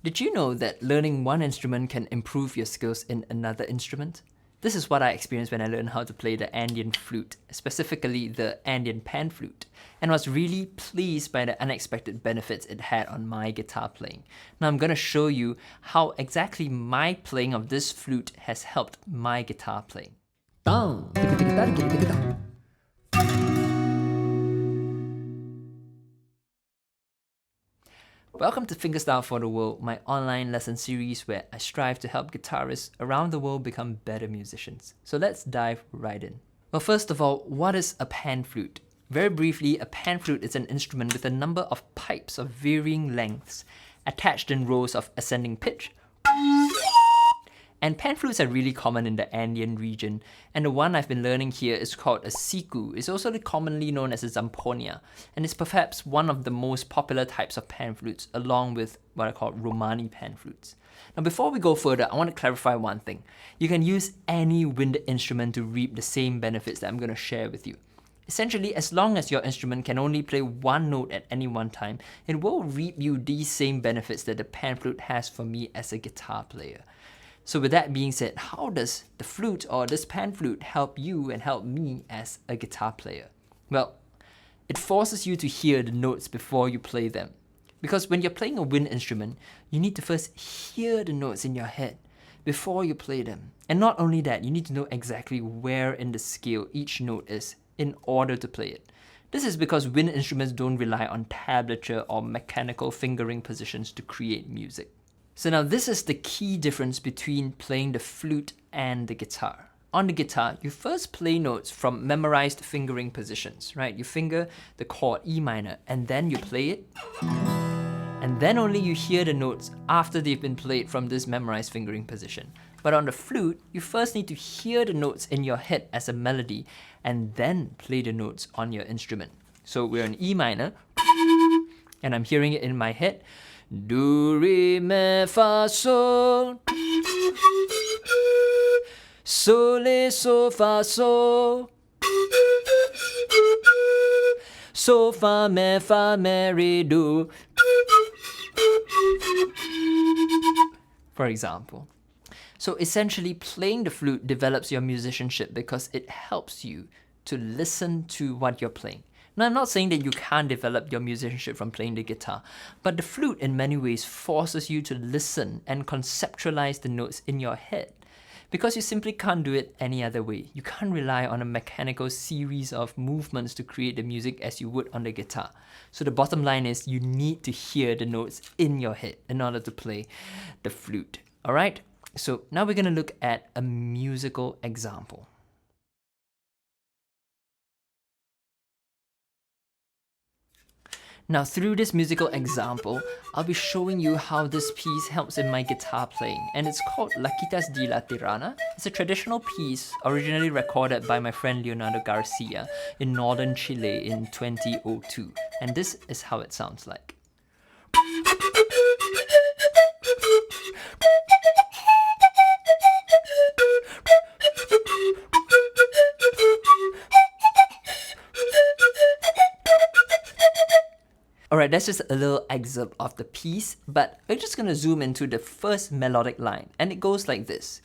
Did you know that learning one instrument can improve your skills in another instrument? This is what I experienced when I learned how to play the Andean flute, specifically the Andean Panflute, and was really pleased by the unexpected benefits it had on my guitar playing. Now I'm going to show you how exactly my playing of this flute has helped my guitar playing. Welcome to Fingerstyle For The World, my online lesson series where I strive to help guitarists around the world become better musicians. So let's dive right in. Well, first of all, what is a panflute? Very briefly, a panflute is an instrument with a number of pipes of varying lengths attached in rows of ascending pitch. And panflutes are really common in the Andean region, and the one I've been learning here is called a siku. It's also commonly known as a zamponia, and it's perhaps one of the most popular types of panflutes, along with what I call Romani panflutes. Now before we go further, I want to clarify one thing. You can use any wind instrument to reap the same benefits that I'm going to share with you. Essentially, as long as your instrument can only play one note at any one time, it will reap you these same benefits that the panflute has for me as a guitar player. So with that being said, how does the flute or this panflute help you and help me as a guitar player? Well, it forces you to hear the notes before you play them. Because when you're playing a wind instrument, you need to first hear the notes in your head before you play them. And not only that, you need to know exactly where in the scale each note is in order to play it. This is because wind instruments don't rely on tablature or mechanical fingering positions to create music. So now this is the key difference between playing the flute and the guitar. On the guitar, you first play notes from memorized fingering positions, right? You finger the chord E minor and then you play it. And then only you hear the notes after they've been played from this memorized fingering position. But on the flute, you first need to hear the notes in your head as a melody and then play the notes on your instrument. So we're in E minor and I'm hearing it in my head. Do, re, mi, fa, sol. Sol, le, so, fa, sol. So, fa, me, re, do. For example. So essentially, playing the flute develops your musicianship because it helps you to listen to what you're playing. Now, I'm not saying that you can't develop your musicianship from playing the guitar, but the flute in many ways forces you to listen and conceptualize the notes in your head because you simply can't do it any other way. You can't rely on a mechanical series of movements to create the music as you would on the guitar. So the bottom line is you need to hear the notes in your head in order to play the flute. All right? So now we're going to look at a musical example. Now through this musical example, I'll be showing you how this piece helps in my guitar playing, and it's called Lakitas de la Tirana. It's a traditional piece originally recorded by my friend Leonardo Garcia in northern Chile in 2002, and this is how it sounds like. Alright, that's just a little excerpt of the piece, but we're just gonna zoom into the first melodic line, and it goes like this.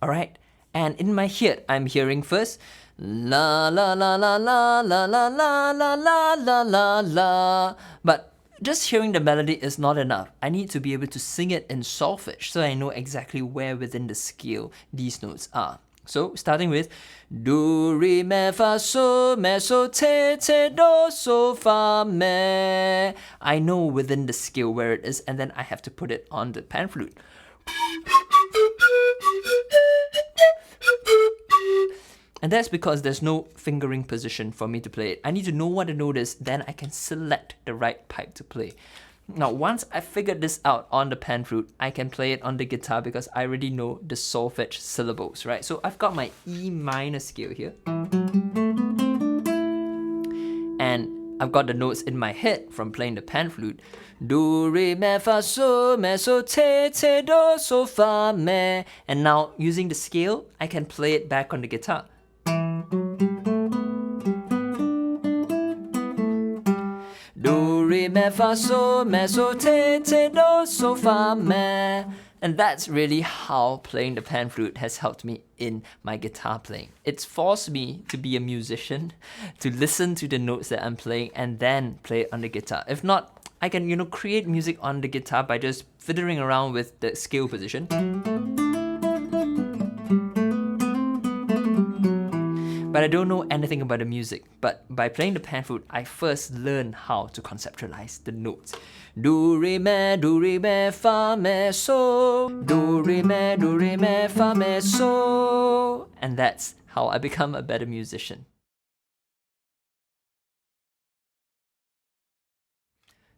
Alright, and in my head, I'm hearing first la la la la la la la la la la la la la, but just hearing the melody is not enough. I need to be able to sing it in solfege so I know exactly where within the scale these notes are. So, starting with do, re, mi, fa, sol, me, so, te, do, so, fa, me. I know within the scale where it is, and then I have to put it on the panflute. And that's because there's no fingering position for me to play it. I need to know what the note is, then I can select the right pipe to play. Now, once I figured this out on the panflute, I can play it on the guitar because I already know the solfege syllables, right? So I've got my E minor scale here. And I've got the notes in my head from playing the panflute. Do, re, mi, fa, sol, me, so, te, do, so, fa, me. And now, using the scale, I can play it back on the guitar. re, mi, fa, sol, me, so, te, do, so, fa, me. And that's really how playing the pan flute has helped me in my guitar playing. It's forced me to be a musician, to listen to the notes that I'm playing and then play it on the guitar. If not, I can, create music on the guitar by just fiddling around with the scale position. But I don't know anything about the music. But by playing the pan flute, I first learned how to conceptualize the notes. Do, re, mi, fa, mi, so. Do, re, mi, fa, mi, so. And that's how I become a better musician.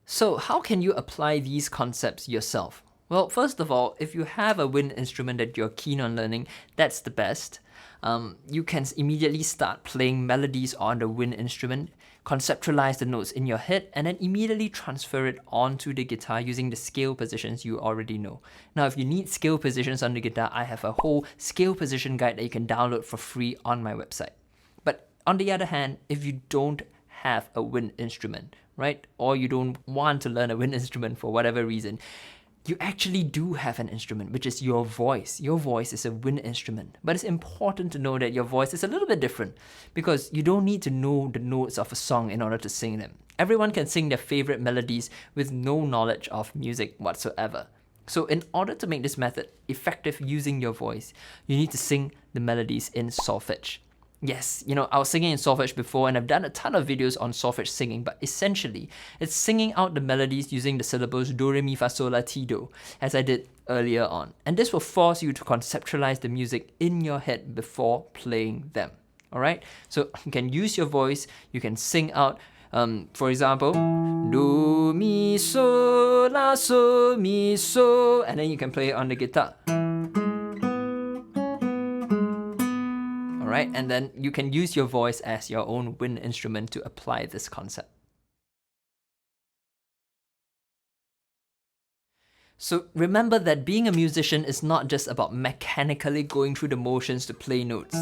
So how can you apply these concepts yourself? Well, first of all, if you have a wind instrument that you're keen on learning, that's the best. You can immediately start playing melodies on the wind instrument, conceptualize the notes in your head, and then immediately transfer it onto the guitar using the scale positions you already know. Now, if you need scale positions on the guitar, I have a whole scale position guide that you can download for free on my website. But on the other hand, if you don't have a wind instrument, right, or you don't want to learn a wind instrument for whatever reason, you actually do have an instrument, which is your voice. Your voice is a wind instrument. But it's important to know that your voice is a little bit different because you don't need to know the notes of a song in order to sing them. Everyone can sing their favorite melodies with no knowledge of music whatsoever. So in order to make this method effective using your voice, you need to sing the melodies in solfege. Yes, I was singing in solfege before and I've done a ton of videos on solfege singing, but essentially, it's singing out the melodies using the syllables do, re, mi, fa, sol, la, ti, do, as I did earlier on. And this will force you to conceptualize the music in your head before playing them, alright? So you can use your voice, you can sing out, for example, do, mi, sol, la, sol, mi, sol, and then you can play it on the guitar. Right? And then you can use your voice as your own wind instrument to apply this concept. So remember that being a musician is not just about mechanically going through the motions to play notes.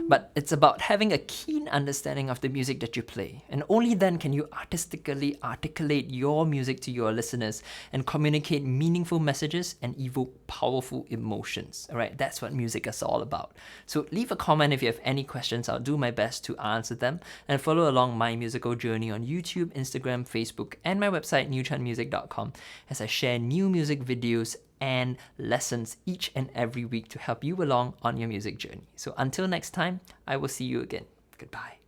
But it's about having a keen understanding of the music that you play. And only then can you artistically articulate your music to your listeners and communicate meaningful messages and evoke powerful emotions. Alright, that's what music is all about. So leave a comment if you have any questions. I'll do my best to answer them. And follow along my musical journey on YouTube, Instagram, Facebook, and my website, newchanmusic.com, as I share new music videos and lessons each and every week to help you along on your music journey. So until next time, I will see you again. Goodbye.